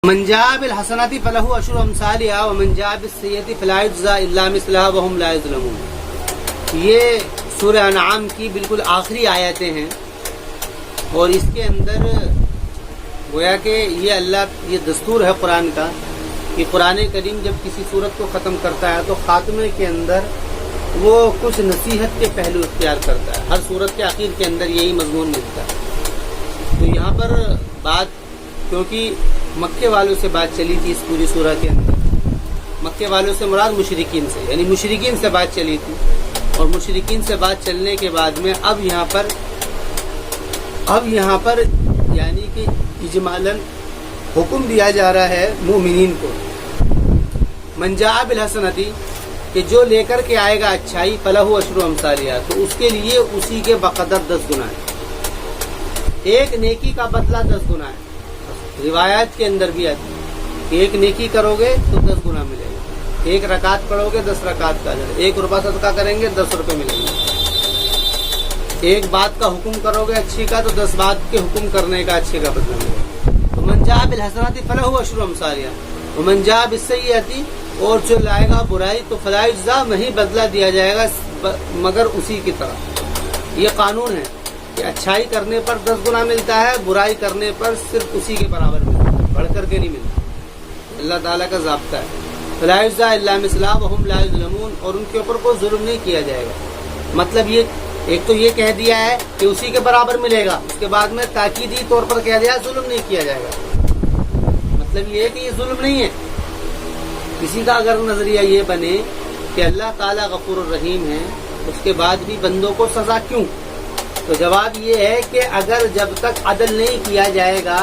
من جاء بالحسنات فله عشر امثالها ومن جاء بالسیئۃ فلا یجزی الا مثلها وهم لا یظلمون. یہ سورہ انعام کی بالکل آخری آیتیں ہیں اور اس کے اندر گویا کہ یہ دستور ہے قرآن کا کہ قرآن کریم جب کسی صورت کو ختم کرتا ہے تو خاتمے کے اندر وہ کچھ نصیحت کے پہلو اختیار کرتا ہے. ہر صورت کے آخر کے اندر یہی مضمون ملتا ہے. تو یہاں پر بات کیونکہ مکے والوں سے بات چلی تھی اس پوری سورہ کے اندر، مکے والوں سے مراد مشرکین سے، یعنی مشرکین سے بات چلی تھی اور مشرکین سے بات چلنے کے بعد میں اب یہاں پر یعنی کہ اجمالاً حکم دیا جا رہا ہے مومنین کو. من جاء بالحسنۃ کہ جو لے کر کے آئے گا اچھائی فلہ عشر امثالہا تو اس کے لیے اسی کے بقدر 10 گنا ہے. ایک نیکی کا بدلہ 10 گنا ہے. روایات کے اندر بھی آتی ہے کہ ایک نیکی کرو گے تو 10 گنا ملے گا، ایک رکعت پڑھو گے 10 رکعت کا اجر، 1 روپیہ صدقہ کریں گے 10 روپے ملیں گے. ایک بات کا حکم کرو گے اچھی کا تو 10 بات کے حکم کرنے کا اچھے کا بدلہ ملے گا. تو من جاء بالحسنات فلہ عشر امثالہا ومن جاء بالسیئۃ اور جو لائے گا برائی تو فلا یجزی نہیں بدلہ دیا جائے گا مگر اسی کی طرح. یہ قانون ہے کہ اچھائی کرنے پر 10 گنا ملتا ہے، برائی کرنے پر صرف اسی کے برابر ملتا ہے، بڑھ کر کے نہیں ملتا. اللہ تعالیٰ کا ضابطہ ہے. فلا یجزی الا مثلها وهم لا یظلمون اور ان کے اوپر کوئی ظلم نہیں کیا جائے گا. مطلب یہ ایک تو یہ کہہ دیا ہے کہ اسی کے برابر ملے گا، اس کے بعد میں تاکیدی طور پر کہہ دیا ظلم نہیں کیا جائے گا. مطلب یہ ہے کہ یہ ظلم نہیں ہے. کسی کا اگر نظریہ یہ بنے کہ اللہ تعالیٰ غفور الرحیم ہے اس کے بعد بھی بندوں کو سزا کیوں، تو جواب یہ ہے کہ اگر جب تک عدل نہیں کیا جائے گا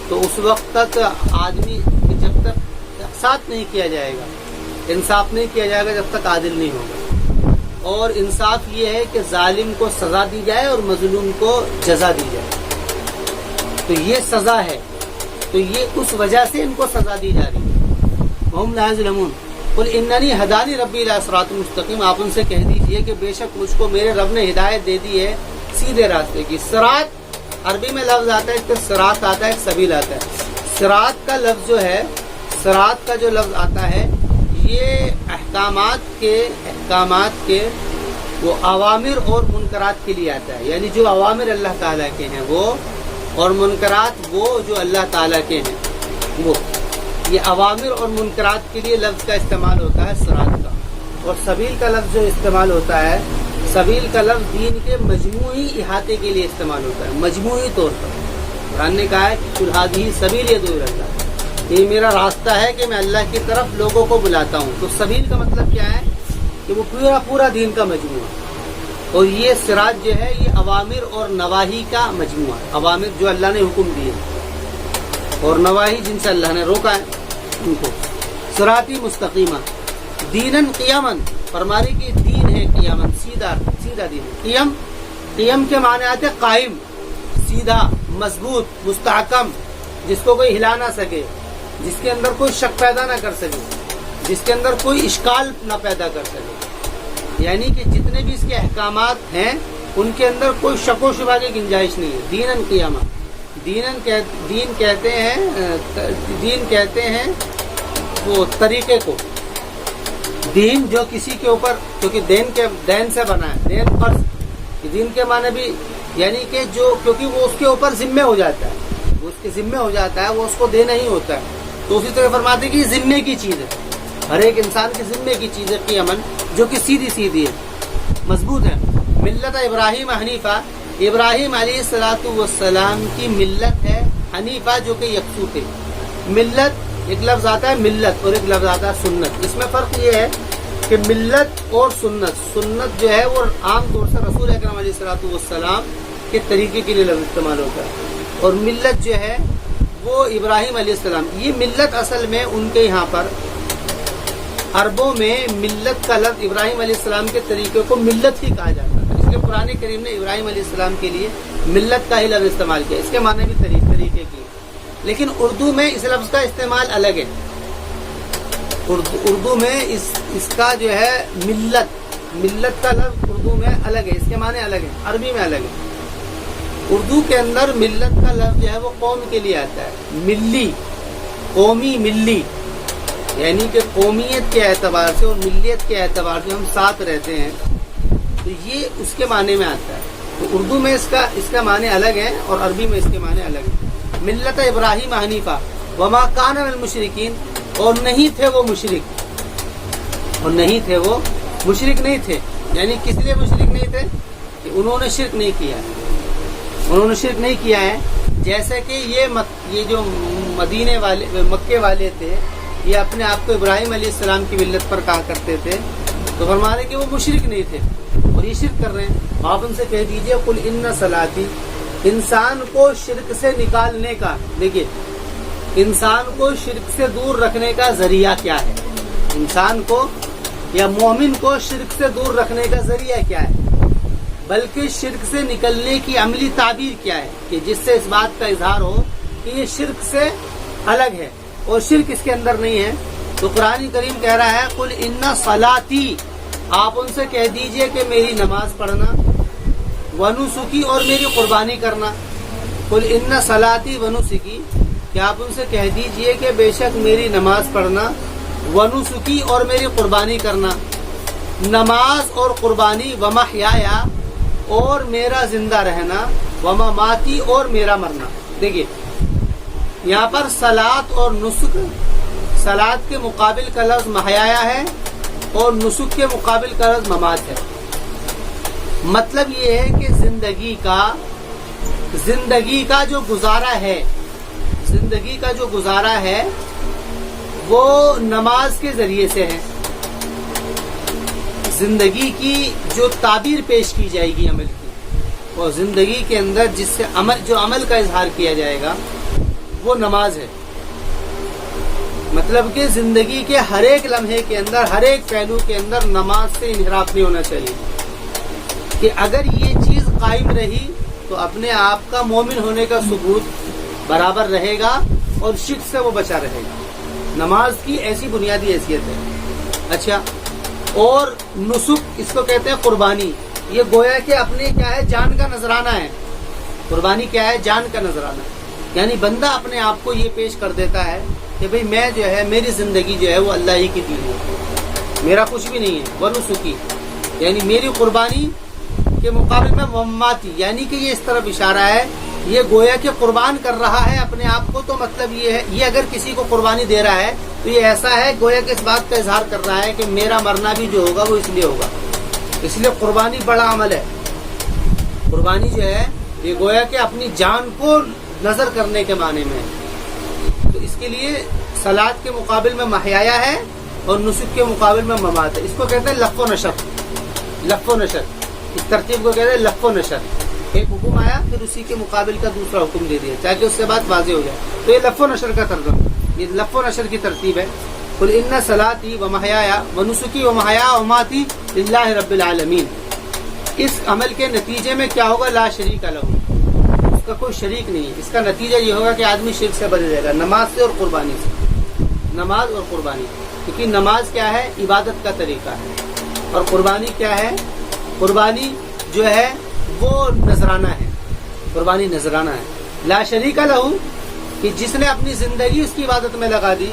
تو اس وقت تک آدمی جب تک ساتھ نہیں کیا جائے گا، انصاف نہیں کیا جائے گا جب تک عادل نہیں ہوگا. اور انصاف یہ ہے کہ ظالم کو سزا دی جائے اور مظلوم کو جزا دی جائے. تو یہ سزا ہے، تو یہ اس وجہ سے ان کو سزا دی جا رہی ہے. وهم لا یظلمون. قل اننی ہدانی ربی الی صراط مستقیم. آپ ان سے کہہ دیجئے کہ بے شک مجھ کو میرے رب نے ہدایت دے دی ہے سیدھے راستے کی. صراط عربی میں لفظ آتا ہے، ایک صراط آتا ہے، ایک سبیل آتا ہے. صراط کا لفظ جو ہے، صراط کا جو لفظ آتا ہے یہ احکامات کے وہ اوامر اور منکرات کے لیے آتا ہے. یعنی جو اوامر اللہ تعالیٰ کے ہیں وہ اور منکرات وہ جو اللہ تعالیٰ کے ہیں وہ، یہ عوامر اور منکرات کے لیے لفظ کا استعمال ہوتا ہے صراط کا. اور سبیل کا لفظ جو استعمال ہوتا ہے، سبیل کا لفظ دین کے مجموعی احاطے کے لیے استعمال ہوتا ہے، مجموعی طور پر. قرآن نے کہا ہے قل ھذہ سبیلی ادعو الی اللہ، یہ میرا راستہ ہے کہ میں اللہ کی طرف لوگوں کو بلاتا ہوں. تو سبیل کا مطلب کیا ہے کہ وہ پورا دین کا مجموعہ. اور یہ صراط جو ہے یہ اوامر اور نواہی کا مجموعہ. عوامر جو اللہ نے حکم دیے اور نواہی جن سے اللہ نے روکا ہے ان کو. صراطی مستقیمہ دیناً قیاماً، فرمانے کی دین ہے قیاماً، سیدھا دین. قیم کے معنی آتے قائم، سیدھا، مضبوط، مستحکم، جس کو کوئی ہلا نہ سکے، جس کے اندر کوئی شک پیدا نہ کر سکے، جس کے اندر کوئی اشکال نہ پیدا کر سکے. یعنی کہ جتنے بھی اس کے احکامات ہیں ان کے اندر کوئی شک و شبہ کی گنجائش نہیں ہے. دیناً قیاماً، دین کہتے ہیں وہ طریقے کو. دین جو کسی کے اوپر، کیونکہ دین سے بنا ہے، دین قرض، دین کے معنی بھی یعنی کہ جو کیونکہ وہ اس کے اوپر ذمہ ہو جاتا ہے، وہ اس کے ذمہ ہو جاتا ہے، وہ اس کو دینا ہی ہوتا ہے. تو اسی طرح فرماتے ہیں کہ یہ ذمے کی چیز ہے، ہر ایک انسان کے ذمے کی چیز ہے قیاماً، جو کہ سیدھی ہے، مضبوط ہے. ملت ابراہیم حنیفہ، ابراہیم علیہ الصلوۃ والسلام کی ملت ہے حنیفہ جو کہ یکسو تھے. ملت ایک لفظ آتا ہے ملت اور ایک لفظ آتا ہے سنت. اس میں فرق یہ ہے کہ ملت اور سنت جو ہے وہ عام طور سے رسول اکرم علیہ الصلوۃ والسلام کے طریقے کے لیے لفظ استعمال ہوتا ہے، اور ملت جو ہے وہ ابراہیم علیہ السلام. یہ ملت اصل میں ان کے یہاں پر عربوں میں ملت کا لفظ ابراہیم علیہ السلام کے طریقے کو ملت ہی کہا جاتا ہے. اس کے قرآن کریم نے ابراہیم علیہ السلام کے لیے ملت کا ہی لفظ استعمال کیا. اس کے معنی بھی طریقے کی، لیکن اردو میں اس لفظ کا استعمال الگ ہے. اردو میں اس کا جو ہے ملت کا لفظ اردو میں الگ ہے، اس کے معنی الگ ہے، عربی میں الگ ہے. اردو کے اندر ملت کا لفظ جو ہے وہ قوم کے لیے آتا ہے. ملی قومی ملی یعنی کہ قومیت کے اعتبار سے اور ملیت کے اعتبار سے ہم ساتھ رہتے ہیں، تو یہ اس کے معنی میں آتا ہے۔ تو اردو میں اس کا معنی الگ ہے اور عربی میں اس کے معنی الگ ہے۔ ملت ابراہیم حنیفہ وما کان من المشرکین، اور نہیں تھے وہ مشرک، اور نہیں تھے وہ مشرک نہیں تھے، یعنی کس لیے مشرک نہیں تھے کہ انہوں نے شرک نہیں کیا، انہوں نے شرک نہیں کیا ہے۔ جیسے کہ یہ جو مدینے والے مکے والے تھے یہ اپنے آپ کو ابراہیم علیہ السلام کی ملت پر کہا کرتے تھے، تو فرما رہے کہ وہ مشرک نہیں تھے اور یہ شرک کر رہے ہیں۔ آپ ان سے کہہ دیجئے قل ان صلاتی، انسان کو شرک سے نکالنے کا، دیکھیے انسان کو شرک سے دور رکھنے کا ذریعہ کیا ہے، انسان کو یا مومن کو شرک سے دور رکھنے کا ذریعہ کیا ہے، بلکہ شرک سے نکلنے کی عملی تعبیر کیا ہے کہ جس سے اس بات کا اظہار ہو کہ یہ شرک سے الگ ہے اور شرک اس کے اندر نہیں ہے۔ تو قرآن کریم کہہ رہا ہے قل ان صلاتی، آپ ان سے کہہ دیجئے کہ میری نماز پڑھنا، ونسکی اور میری قربانی کرنا، قل ان صلاتی ونسکی، کہ آپ ان سے کہہ دیجئے کہ بے شک میری نماز پڑھنا، ونسکی اور میری قربانی کرنا، نماز اور قربانی، ومحیایا اور میرا زندہ رہنا، ومماتی اور میرا مرنا۔ دیکھیے یہاں پر صلاۃ اور نسک، صلاۃ کے مقابل کا لفظ محیایا ہے اور نسک کے مقابل کا لفظ ممات ہے۔ مطلب یہ ہے کہ زندگی کا جو گزارا ہے، زندگی کا جو گزارا ہے وہ نماز کے ذریعے سے ہے۔ زندگی کی جو تعبیر پیش کی جائے گی عمل کی، اور زندگی کے اندر جس سے جو عمل کا اظہار کیا جائے گا وہ نماز ہے۔ مطلب کہ زندگی کے ہر ایک لمحے کے اندر، ہر ایک پہلو کے اندر نماز سے انحراف نہیں ہونا چاہیے، کہ اگر یہ چیز قائم رہی تو اپنے آپ کا مومن ہونے کا ثبوت برابر رہے گا اور شرک سے وہ بچا رہے گا۔ نماز کی ایسی بنیادی حیثیت ہے۔ اچھا، اور نسک اس کو کہتے ہیں قربانی، یہ گویا کہ اپنے کیا ہے جان کا نذرانہ ہے۔ قربانی کیا ہے؟ جان کا نذرانہ، یعنی بندہ اپنے آپ کو یہ پیش کر دیتا ہے کہ بھئی میں جو ہے میری زندگی جو ہے وہ اللہ ہی کی دی ہے، میرا کچھ بھی نہیں ہے۔ ونسکی یعنی میری قربانی کے مقابل میں مماتی، یعنی کہ یہ اس طرف اشارہ ہے، یہ گویا کہ قربان کر رہا ہے اپنے آپ کو، تو مطلب یہ ہے یہ اگر کسی کو قربانی دے رہا ہے تو یہ ایسا ہے گویا کہ اس بات کا اظہار کر رہا ہے کہ میرا مرنا بھی جو ہوگا وہ اس لیے ہوگا۔ اس لیے قربانی بڑا عمل ہے۔ قربانی جو ہے یہ گویا کہ اپنی جان کو نظر کرنے کے معنی میں ہے۔ تو اس کے لیے صلاۃ کے مقابل میں محیایا ہے اور نسک کے مقابل میں ممات ہے۔ اس کو کہتے ہیں لف و نشر، لف و نشر، اس ترتیب کو کہتے ہیں لف و نشر۔ ایک حکم آیا پھر اسی کے مقابل کا دوسرا حکم دے دیا تاکہ اس سے بات واضح ہو جائے، تو یہ لف و نشر کا ترجمہ، یہ لف و نشر کی ترتیب ہے۔ قل ان صلاتی ومحیایا ونسکی ومحیا ومماتی للہ رب العالمین۔ اس عمل کے نتیجے میں کیا ہوگا؟ لا شریک لہ، اس کا کوئی شریک نہیں ہے۔ اس کا نتیجہ یہ ہوگا کہ آدمی شرک سے بچ جائے گا، نماز سے اور قربانی سے، نماز اور قربانی، کیونکہ نماز کیا ہے؟ عبادت کا طریقہ ہے، اور قربانی کیا ہے؟ قربانی جو ہے وہ نذرانہ ہے، قربانی نذرانہ ہے۔ لا شریک لہ، کہ جس نے اپنی زندگی اس کی عبادت میں لگا دی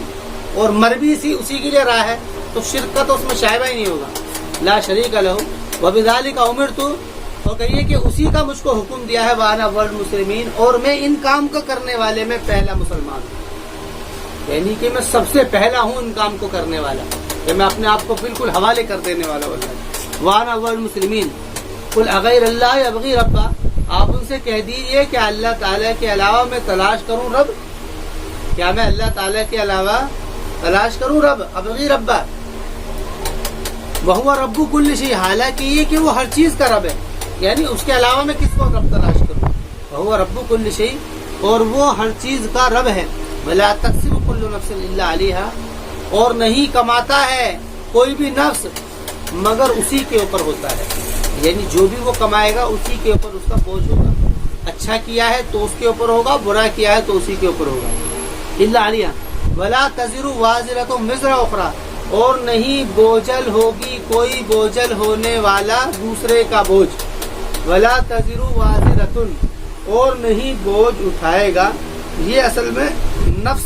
اور مر بھی اسی کے لیے رہا ہے تو شرک کا تو اس میں شائبہ ہی نہیں ہوگا۔ لا شریک لہ وبذالک امرت، اور کہیے کہ اسی کا مجھ کو حکم دیا ہے، وانا اول المسلمین، اور میں ان کام کو کرنے والے میں پہلا مسلمان ہوں، یعنی کہ میں سب سے پہلا ہوں ان کام کو کرنے والا، کہ میں اپنے آپ کو بالکل حوالے کر دینے والا ہوں۔ وانا اول المسلمین قل اغیر اللہ ابغی ربا، آپ ان سے کہہ دیجئے کہ اللہ تعالیٰ کے علاوہ میں تلاش کروں رب، کیا میں اللہ تعالیٰ کے علاوہ تلاش کروں رب؟ ابغی ربا وہو رب کل شیء، حالانکہ یہ کہ وہ ہر چیز کا رب ہے، یعنی اس کے علاوہ میں کس کو رب تلاش کروں؟ وہو رب کل شیء، اور وہ ہر چیز کا رب ہے۔ ولا تکسب کل نفس الا علیہا، اور نہیں کماتا ہے کوئی بھی نفس مگر اسی کے اوپر ہوتا ہے، یعنی جو بھی وہ کمائے گا اسی کے اوپر اس کا بوجھ ہوگا۔ اچھا کیا ہے تو اس کے اوپر ہوگا، برا کیا ہے تو اسی کے اوپر ہوگا۔ الا علیہا ولا تزر وازرۃ وزر اخری، اور نہیں بوجھل ہوگی کوئی بوجھل ہونے والا دوسرے کا بوجھ۔ ولا تزر وازرۃ، اور نہیں بوجھ اٹھائے گا، یہ اصل میں نفس